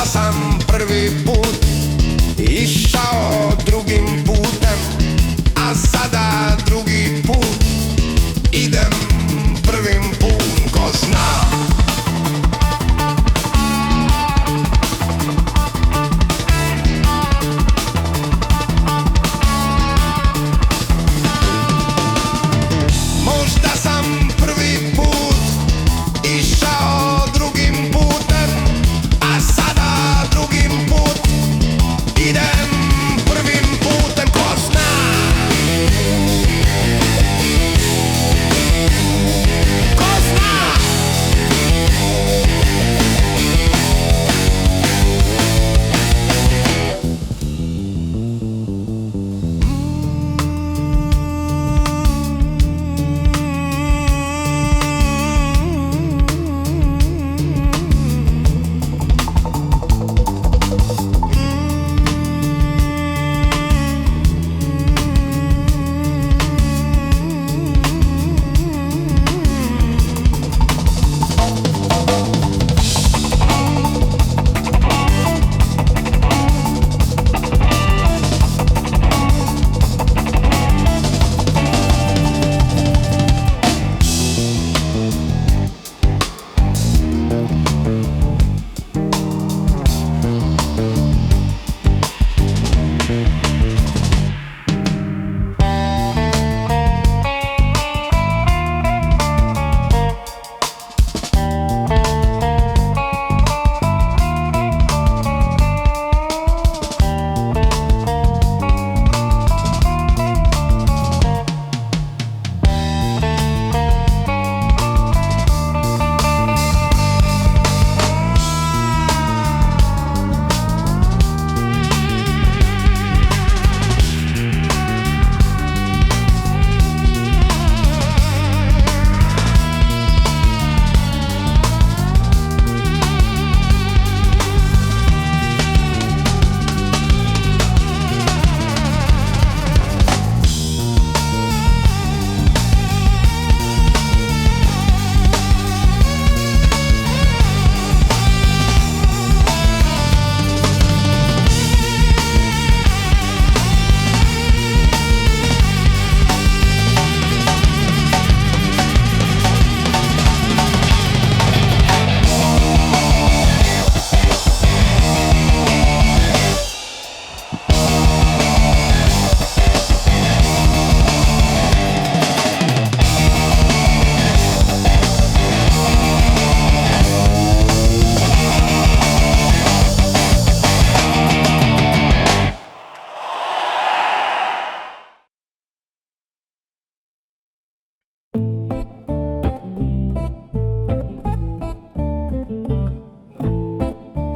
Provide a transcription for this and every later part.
sam prvi put išao drugim putem, a sada drugi put idem prvim put. Ko zna, možda sam prvi put išao drugim putem, a sada drugim put idem prvim putem. Ko zna, ko zna.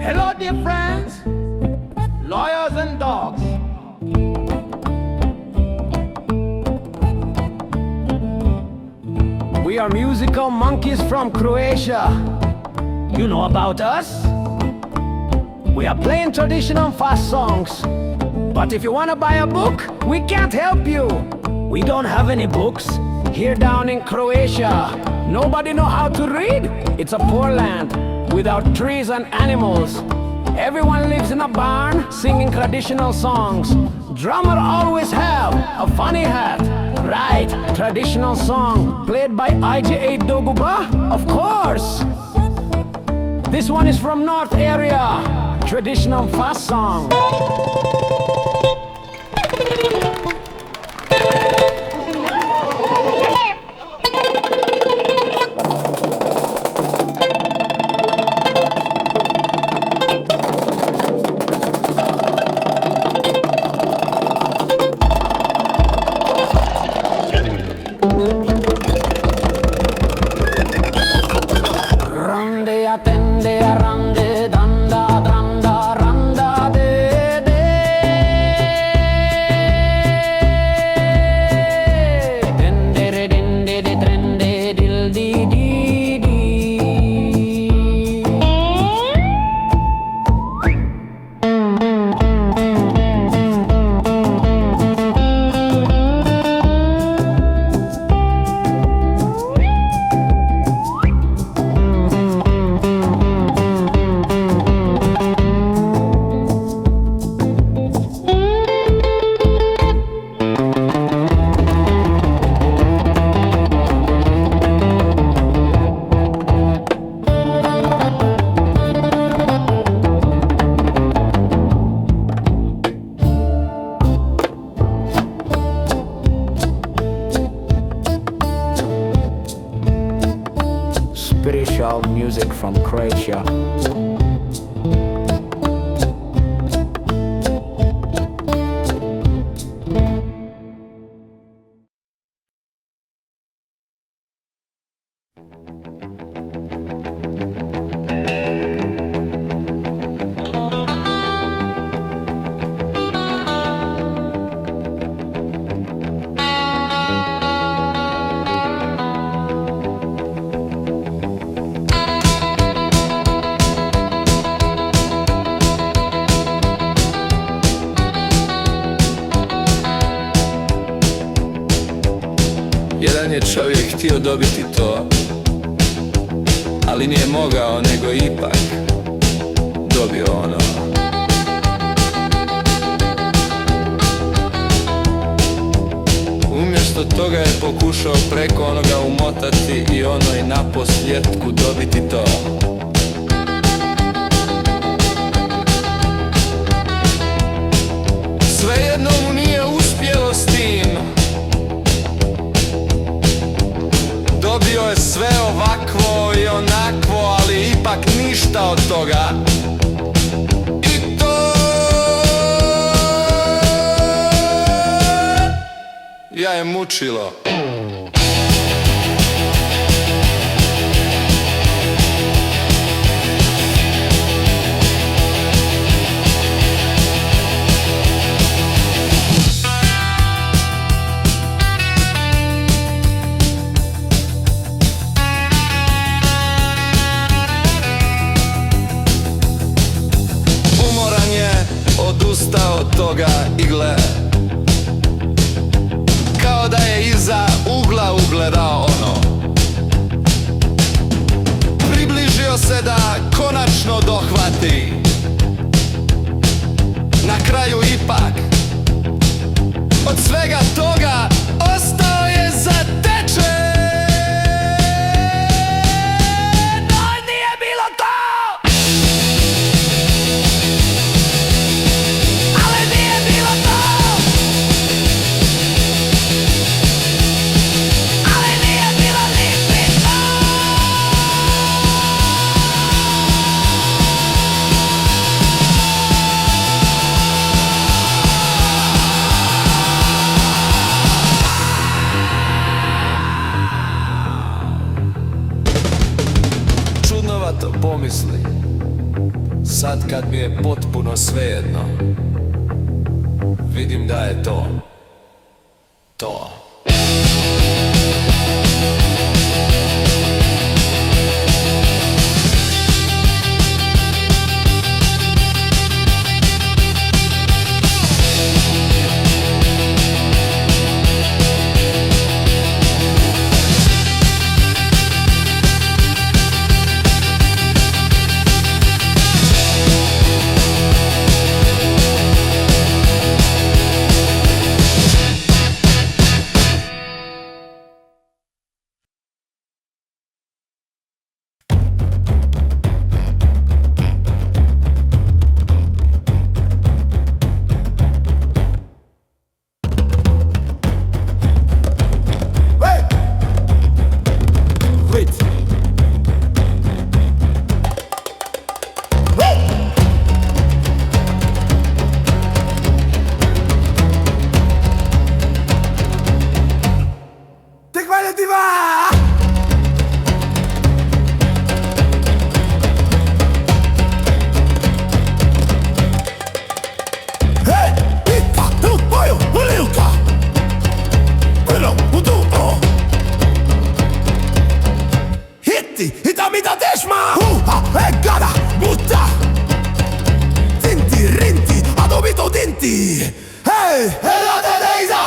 Hello, dear friends, lawyers and dogs. We are musical monkeys from Croatia. You know about us? We are playing traditional fast songs. But if you want to buy a book, we can't help you. We don't have any books here down in Croatia. Nobody know how to read. It's a poor land without trees and animals. Everyone lives in a barn singing traditional songs. Drummer always have a funny hat. Right, traditional song played by IJ8 Doguba, of course. This one is from North area, traditional fast song. Rande atende rande danda dranda randa de de from Croatia. Jedan je čovjek htio dobiti to, ali nije mogao, nego ipak dobio ono. Umjesto toga je pokušao preko onoga umotati i ono i naposljetku dobiti to. Svejedno mu nije uspjelo s tim. Dobio je sve ovakvo i onakvo, ali ipak ništa od toga. I to ja je mučilo. Odustao od toga i gle, kao da je iza ugla ugledao ono. Približio se da konačno dohvati. Na kraju ipak od svega toga ostao je zatečen. To pomisli, sad kad mi je potpuno svejedno, vidim da je to. Hita mitä tesmaa! Huuha, eggada, mutta Tinti, rinti, atomito tinti. Hei, herätä teisa!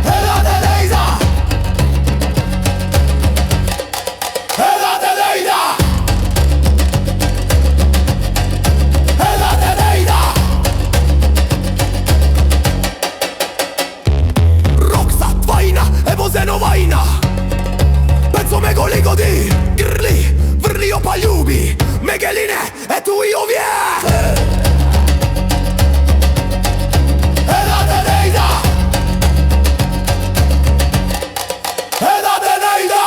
Herätä teisa! Herätä teitä! Herätä teitä! Roksat vaina, hevoseno vaina. Penso mego ligodi, grli, vrli jopa ljubi. Megeline, etu i ovje. Herätä teitä! Herätä teitä!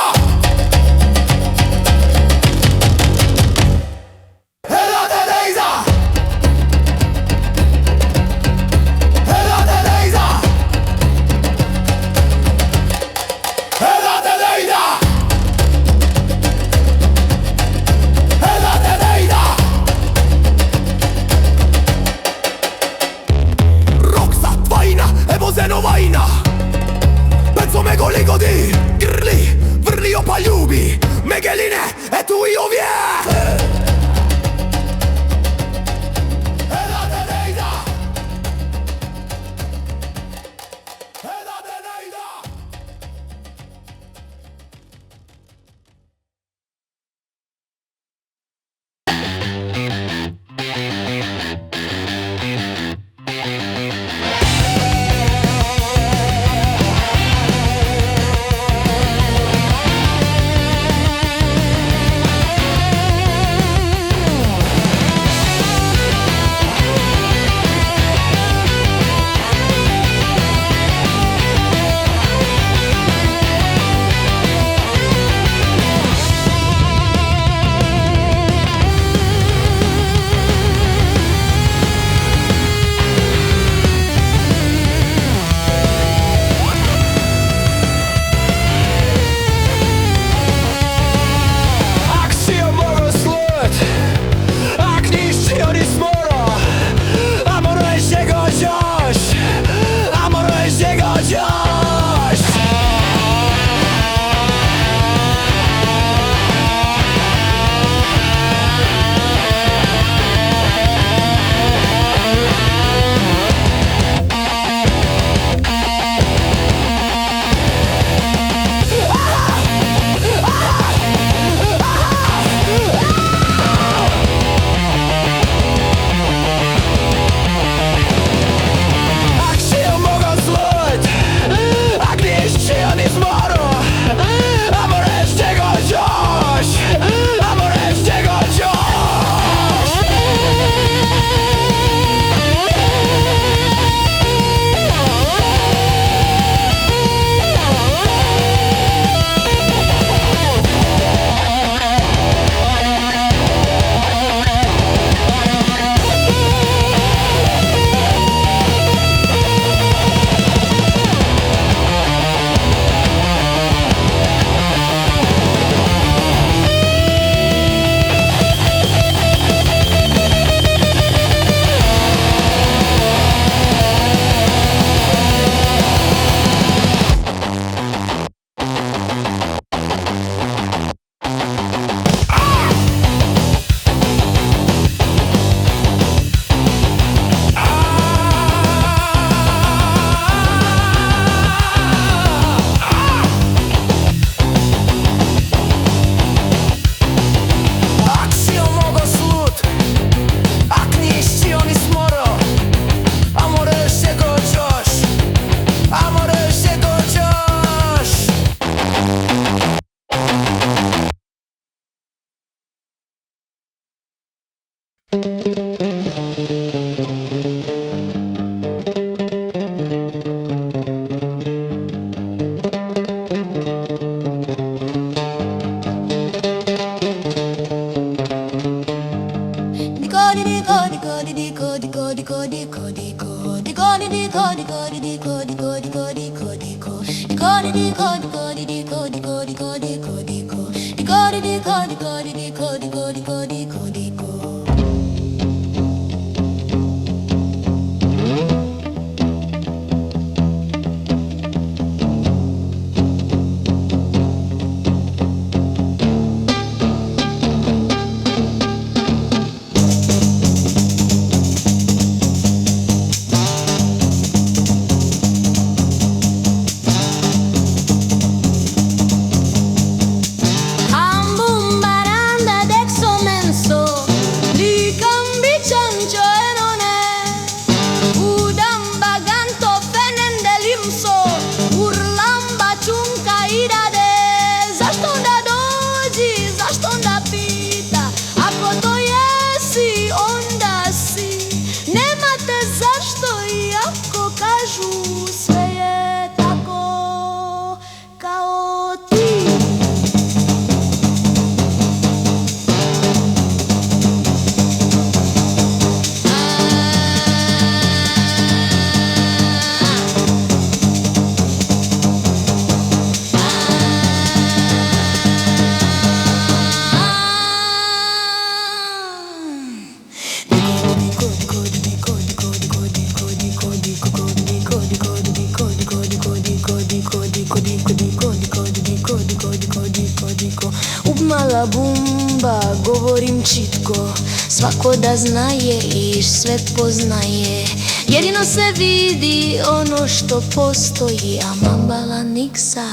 Mala bumba, govorim čitko, svako da znaje i sve poznaje. Jedino se vidi ono što postoji, a mambala niksa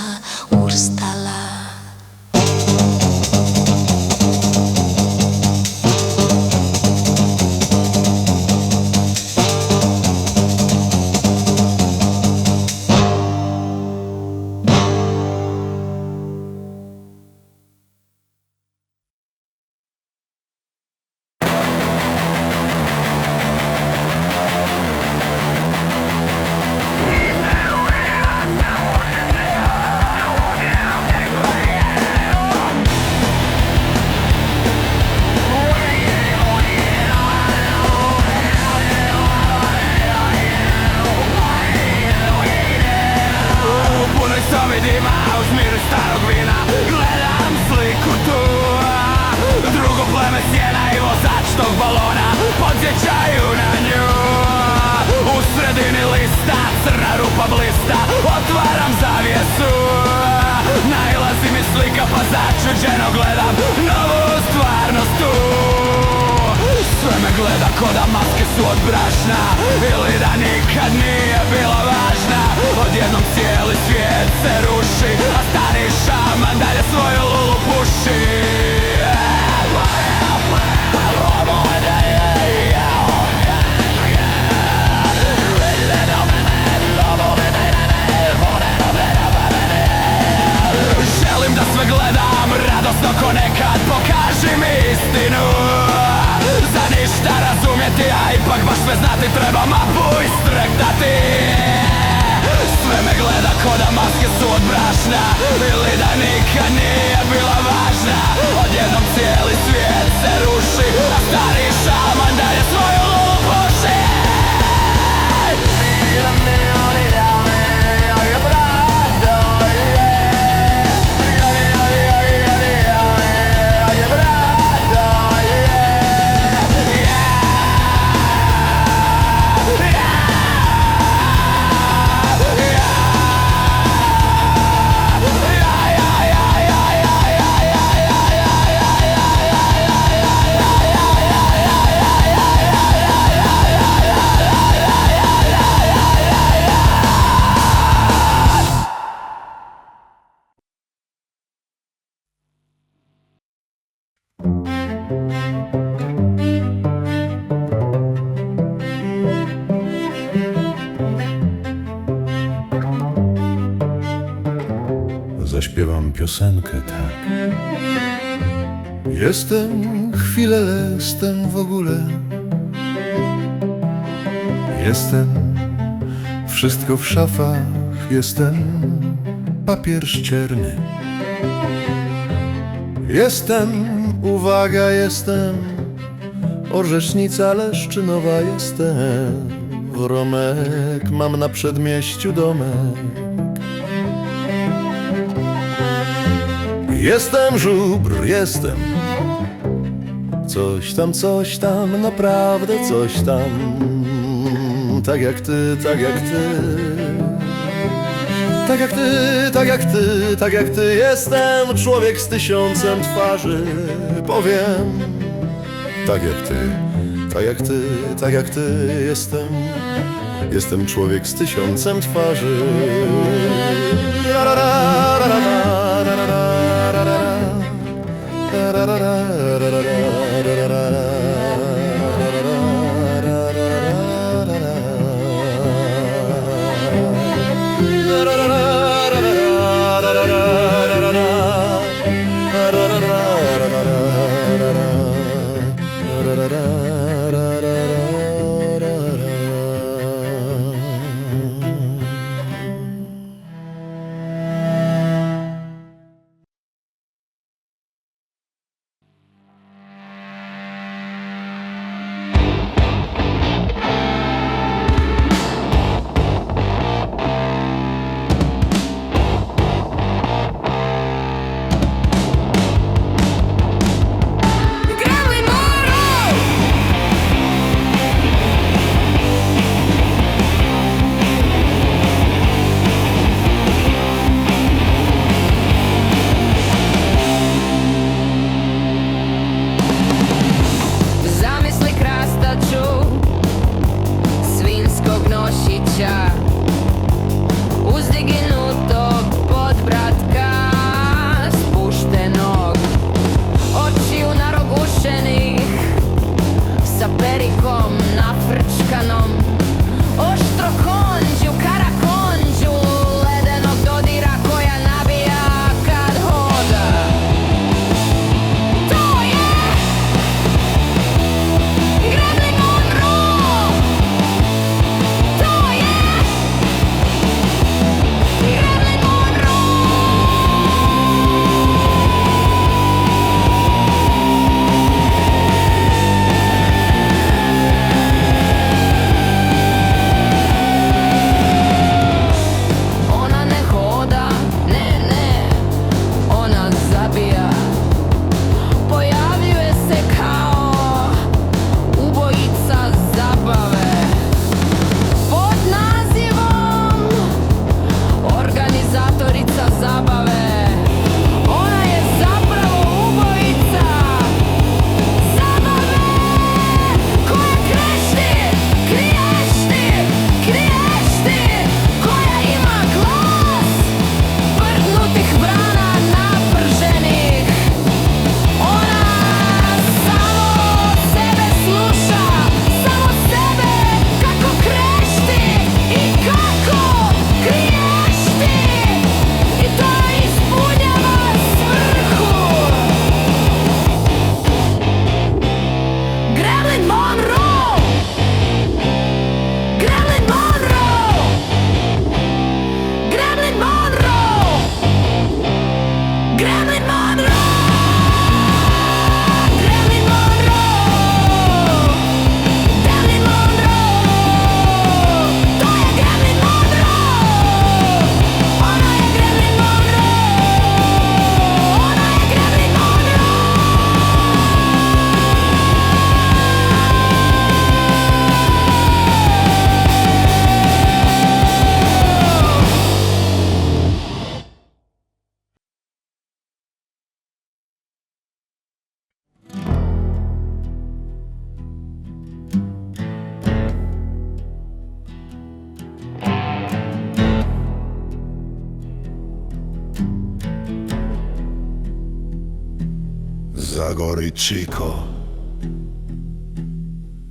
urstala. Podsjećaju na nju. U sredini lista crna rupa blista. Otvaram zavjesu, nailazi mi slika pa začuđeno gledam novu stvarnost tu. Sve me gleda ko da maske su od brašna ili da nikad nije bila važna. Odjednom cijeli svijet se ruši, a stari šaman dalje svoju lulu puši. Želim da sve gledam radosno ko nekad, pokaži mi istinu. Za ništa razumjeti, a ipak baš sve znati treba mapu istrektati. Sve me gleda ko da maske su od brašna ili da nikad nije bila važna. Odjednom cijeli svijet se ruši, a stari šaman dalje svoju lulu puši. Zaśpiewam piosenkę tak. Jestem chwilę jestem w ogóle. Jestem wszystko w szafach, jestem papier ścierny. Jestem, uwaga, jestem orzesznica leszczynowa, jestem wromek, mam na przedmieściu domek. Jestem żubr, jestem coś tam, naprawdę coś tam. Tak jak ty, tak jak ty. Tak jak ty, tak jak ty, tak jak ty. Jestem człowiek z 1000 twarzy. Powiem, tak jak ty, tak jak ty, tak jak ty. Jestem człowiek z 1000 twarzy.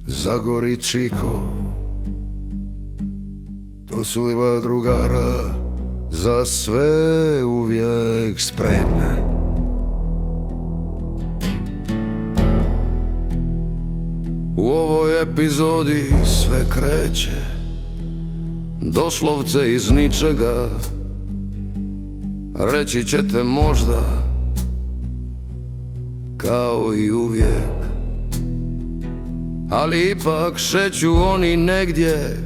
Zagoriciko, to sliva drugara, za sve uvijek spremna. U ovoj epizodi sve kreće doslovce iz ničega. Reći ćete možda kao i uvijek, ali ipak šeću oni negdje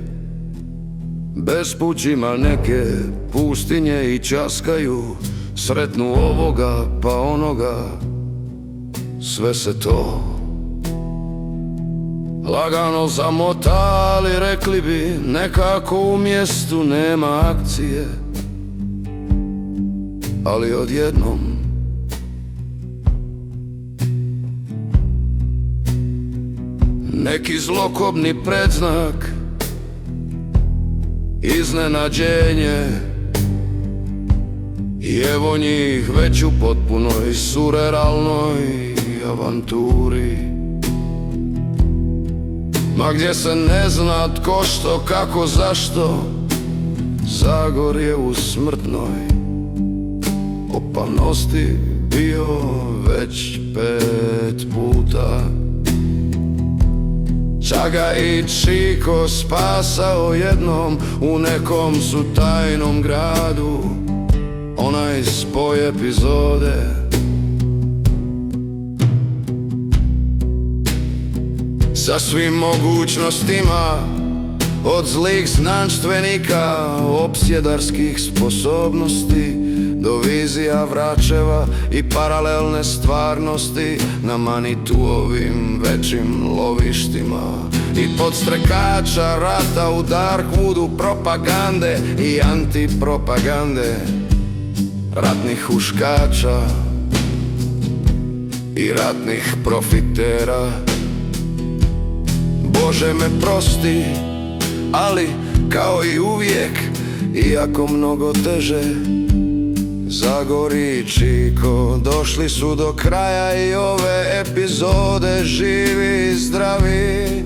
bespućima neke pustinje i časkaju. Sretnu ovoga pa onoga, sve se to lagano zamotali, rekli bi nekako u mjestu nema akcije. Ali odjednom neki zlokobni predznak, iznenađenje, i evo njih već u potpunoj surrealnoj avanturi. Ma gdje se ne zna tko što, kako, zašto, Zagorje u smrtnoj opasnosti bio već 5 puta. Čak ga i Čiko spasao jednom u nekom su tajnom gradu. Onaj spoj epizode sa svim mogućnostima, od zlih znanstvenika, opsjedarskih sposobnosti, do vizija Vračeva i paralelne stvarnosti na Manituovim većim lovištima i podstrekača rata u Darkwoodu, propagande i antipropagande, ratnih huškača i ratnih profitera. Bože me prosti, ali kao i uvijek, iako mnogo teže, Zagorje i Čiko došli su do kraja i ove epizode živi i zdravi,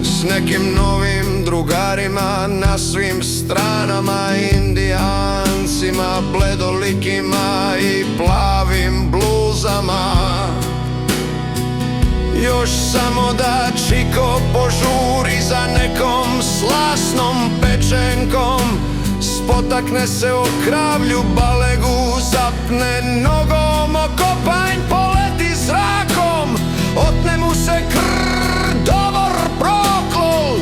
s nekim novim drugarima na svim stranama, Indijancima, bledolikima i plavim bluzama. Još samo da Čiko požuri za nekom slasnom pečenkom, spotakne se o kravlju balegu, zapne nogom o kopanj, poleti zrakom, otne mu se dovor proklol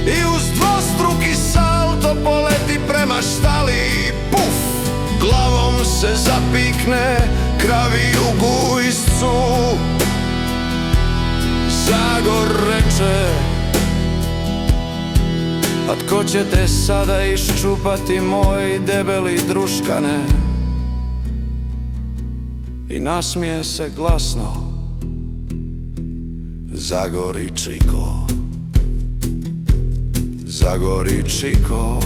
i uz dvostruki salto poleti prema štali i puf, glavom se zapikne kravi u gujscu. Zagor reče: a tko će te sada iščupati, moj debeli druškane? I nasmije se glasno Zagor i Čiko. Zagor i Čiko,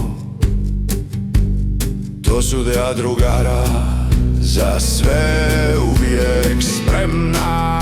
to su dva drugara za sve uvijek spremna.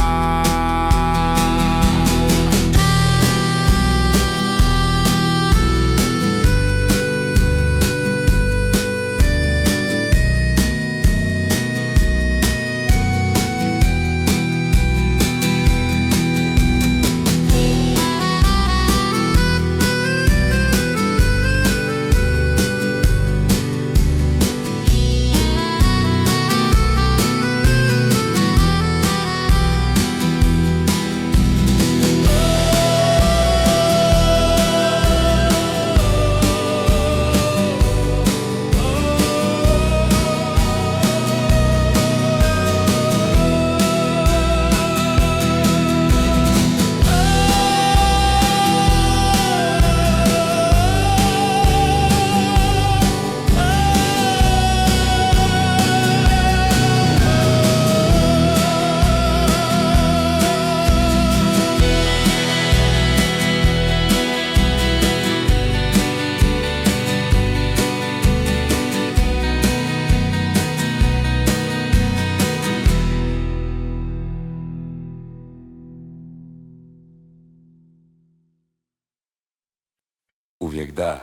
Uvijek da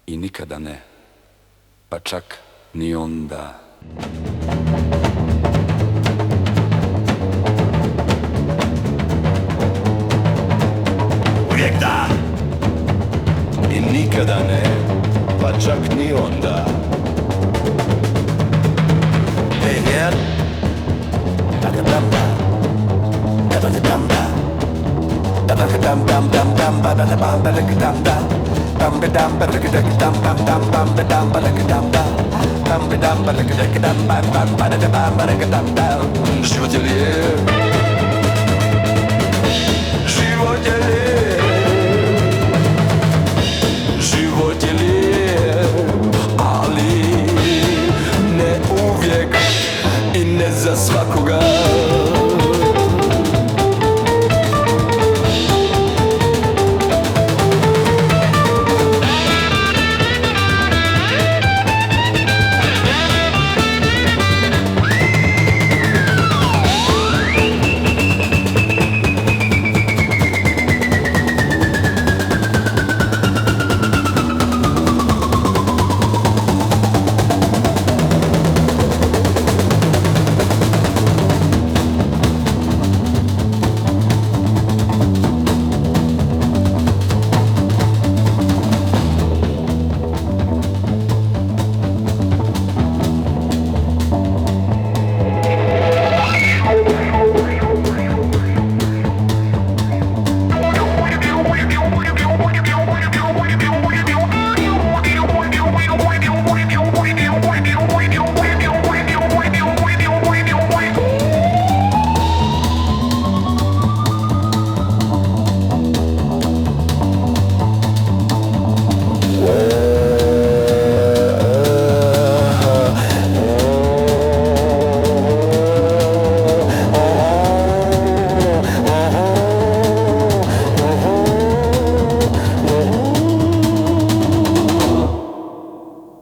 i nikada ne, pa čak ni onda. nikada ne, pa čak ni onda. Hey man, život je lijep, život je lijep, život je lijep, ali ne uvijek i ne za svakoga.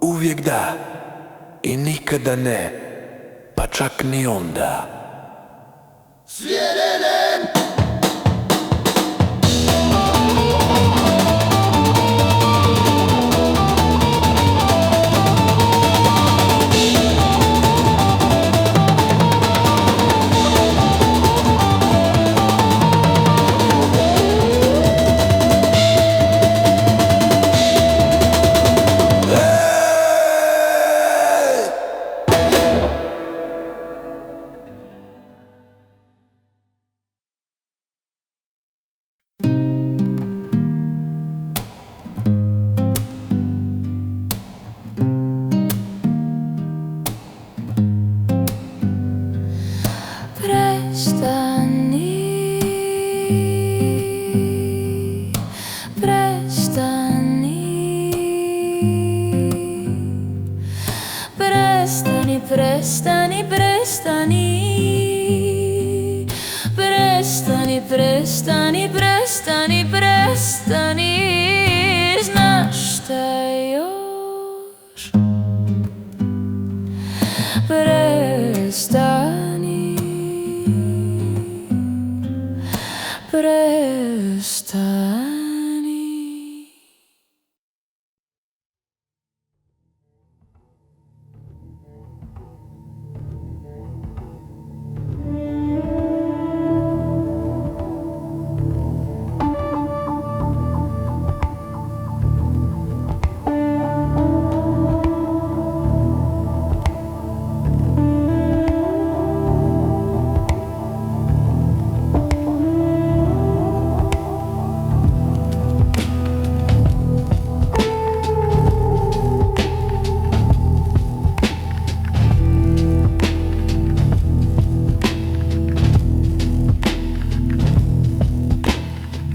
Uvijek da i nikada ne, pa čak ni onda. Prestani, prestani, prestani, prestani, prestani, prestani, znaš šta još? Prestani, prestani.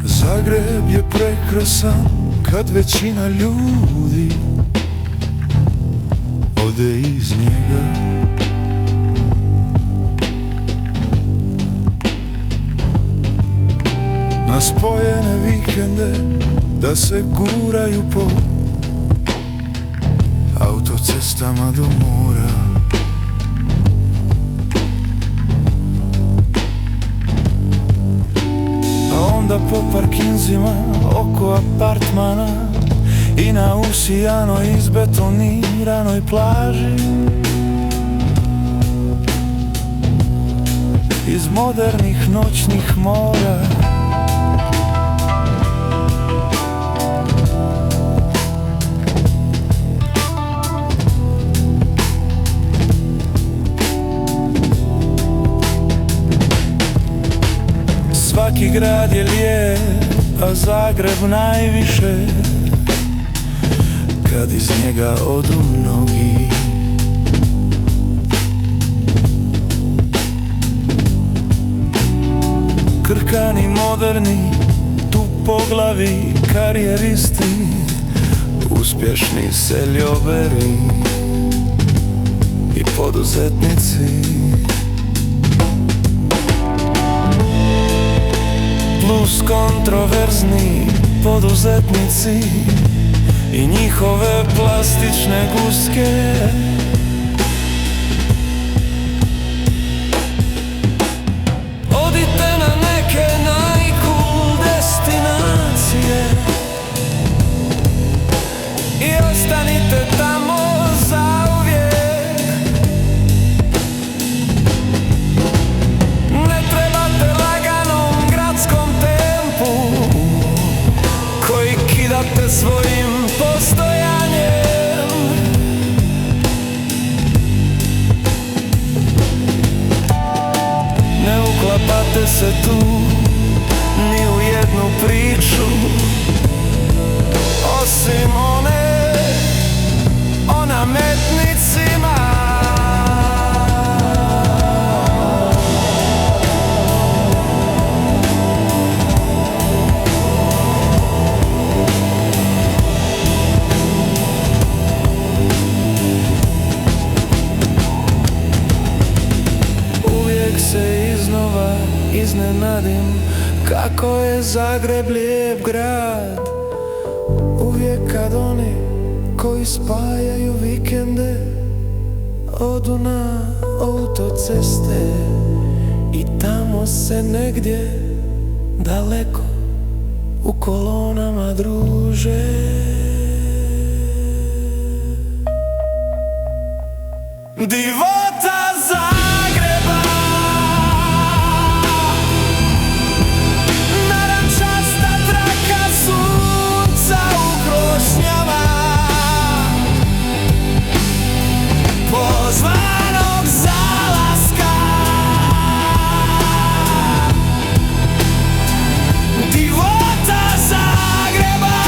Zagreb je prekrasan kad većina ljudi ode iz njega. Na spojene vikende da se guraju po autocestama do mora. Onda po parkinzima oko apartmana i na usijanoj izbetoniranoj plaži iz modernih noćnih mora a Zagreb najviše kad iz njega odu mnogi. Krkani moderni, tupoglavi karijeristi, uspješni seljoberi i poduzetnici, plus kontroverzni poduzetnici i njihove plastične guske. Odite na neke najcool destinacije i ostanite tamo zauvijek. Ne trebate laganom gradskom tempu koji kidate svojim postojanjem. Ne uklapate se tu ni u jednu priču, osim one o nametnicima. Uvijek se iznova iznenadim kako je Zagreb lijep grad. Uvijek kad oni koji spajaju vikende odu na autoceste i tamo se negdje daleko u kolonama druže. Divota Zagreba, narančasta traka sunca u krošnjama, pozvanog zalaska. Divota Zagreba,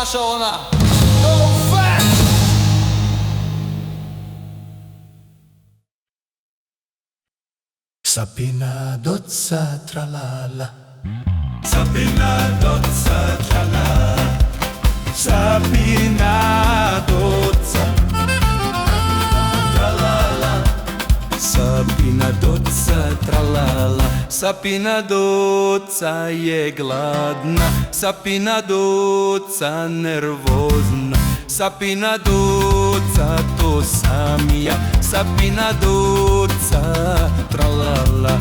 naša ona Go Fat! Sapina doccia tralala, Sapina doccia tralala, Sapina doccia tralala, Sapina doccia tralala, Sapina doccia je gladna, Sapina doccia nervozna, Sapina doccia to sam ja, Sapina doccia tralala.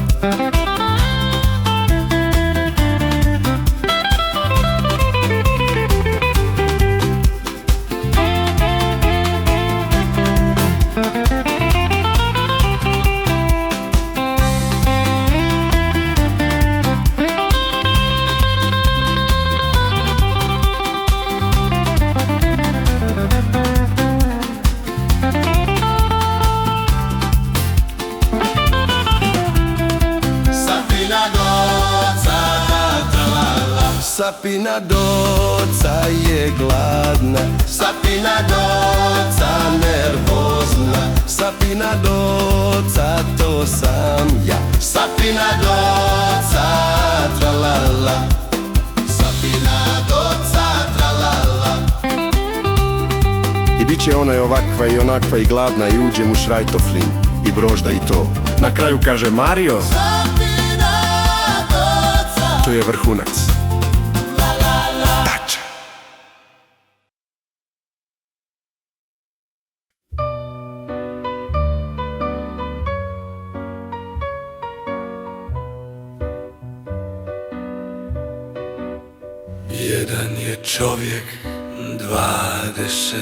Sapina doccia je gladna, Sapina doccia nervozna, Sapina doccia to sam ja, Sapina doccia tralala, Sapina doccia tralala. I bit će ona i ovakva i onakva i gladna i uđe mu šrajtoflin i brožda i to. Na kraju kaže Mario, to je vrhunac. Jedan je čovjek 20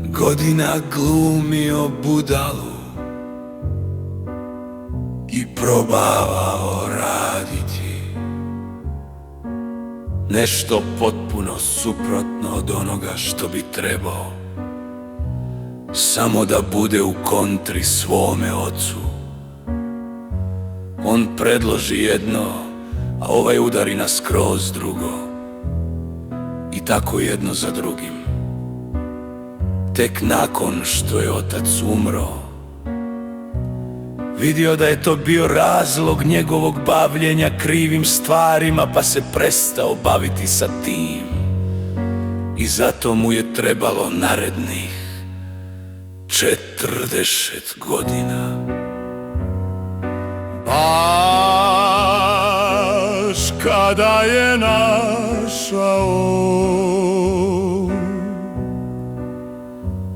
godina glumio budalu i probavao raditi nešto potpuno suprotno od onoga što bi trebao, samo da bude u kontri svome ocu. On predloži jedno, a ovaj udari na skroz drugo. I tako jedno za drugim. Tek nakon što je otac umro, vidio da je to bio razlog njegovog bavljenja krivim stvarima, pa se prestao baviti sa tim. I zato mu je trebalo narednih 40 godina. Baš kada je našao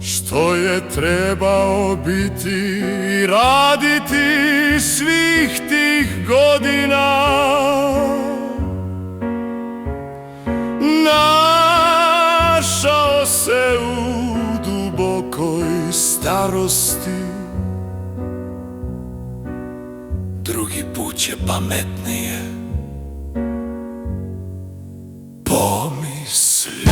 što je trebao biti i raditi svih tih godina, našao se u dubokoj starosti. Drugi put će pametnije pomislio.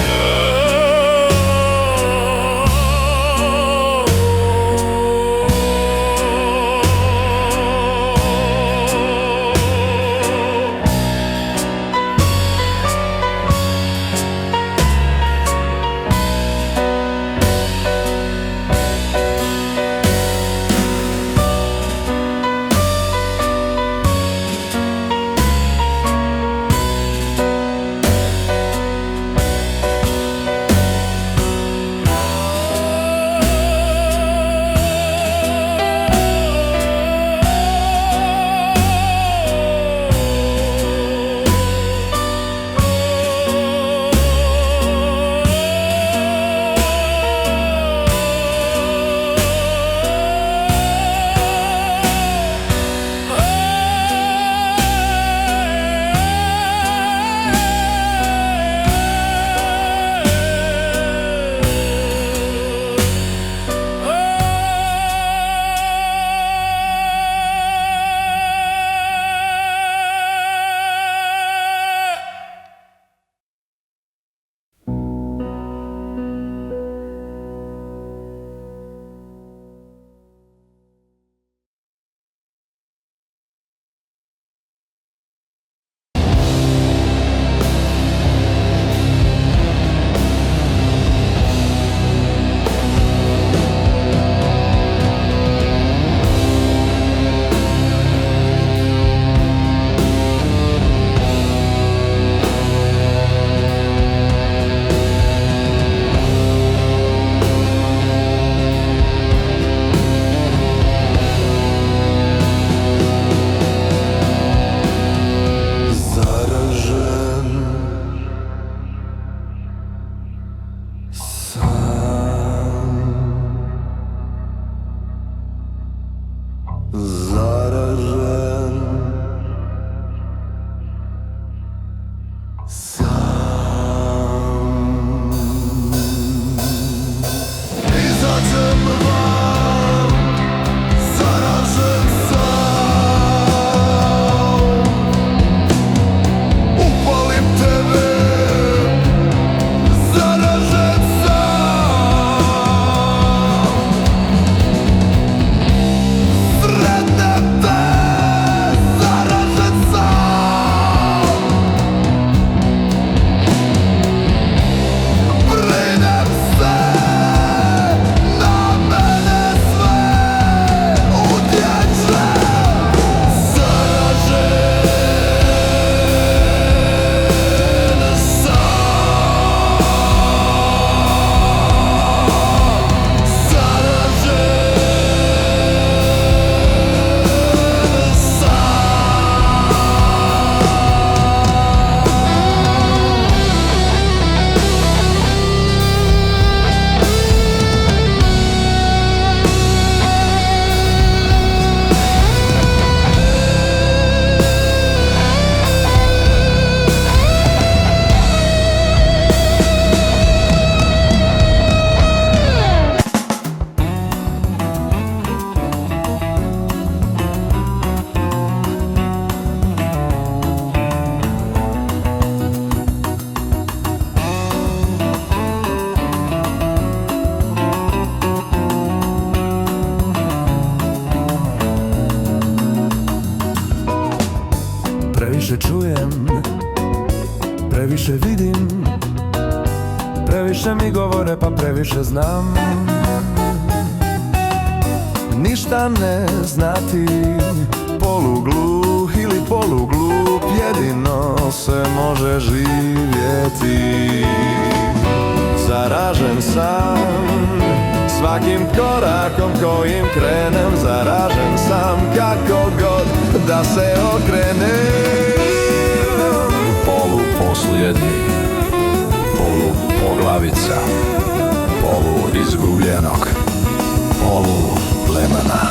Previše mi govore pa previše znam. Ništa ne znati, polugluh ili poluglup, jedino se može živjeti. Zaražen sam svakim korakom kojim krenem, zaražen sam kako god da se okrenem. Poluposljednji, polupoglavica, polu izgubljenog, polu plemena.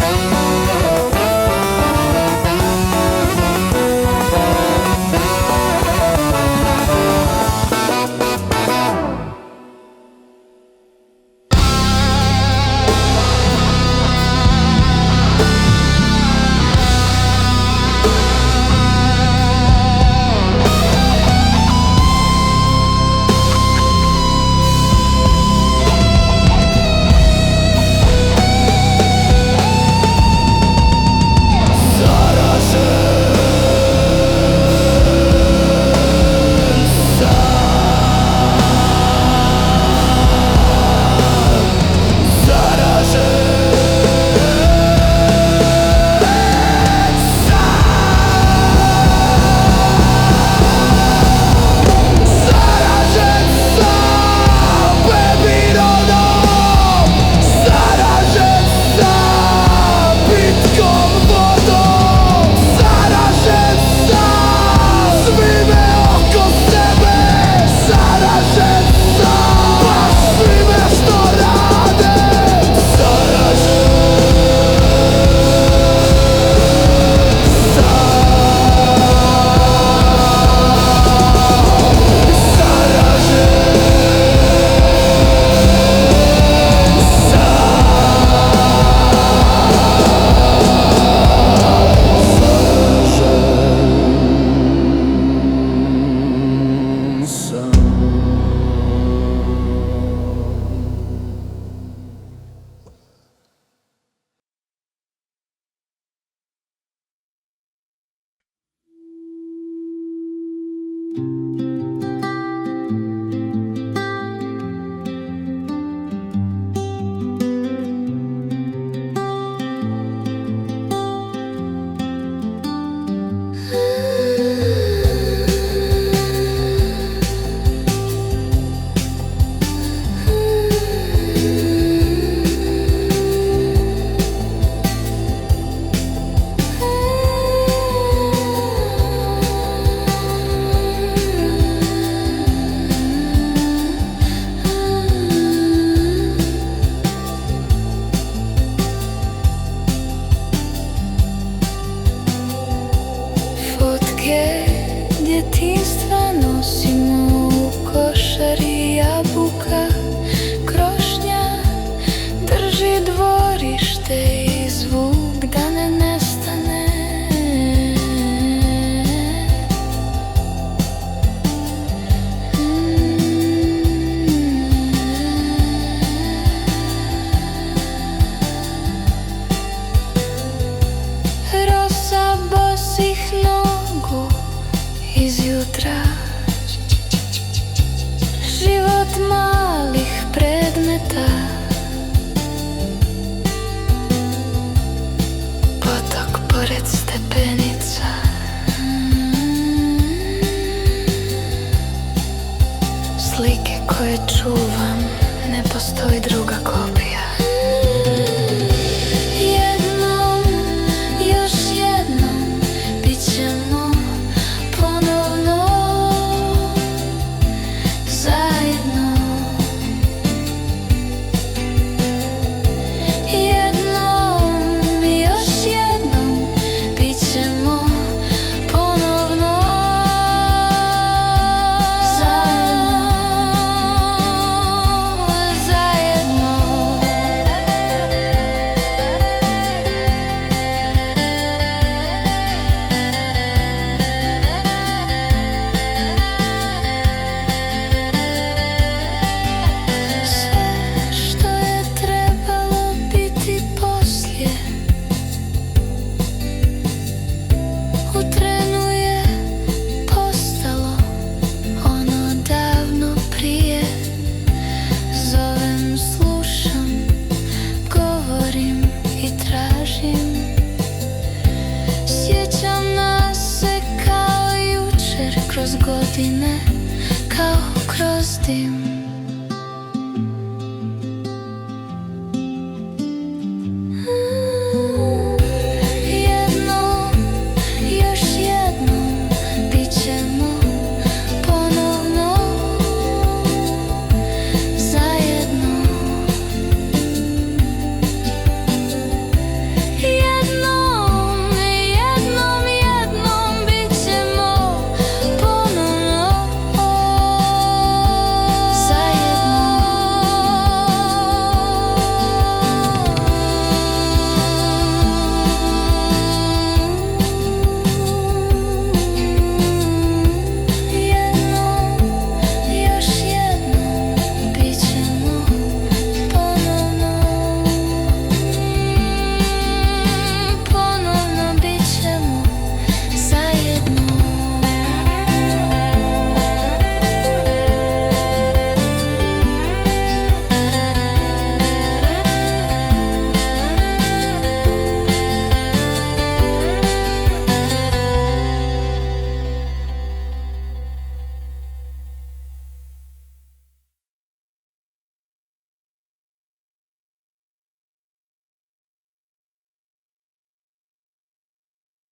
Zajedno tim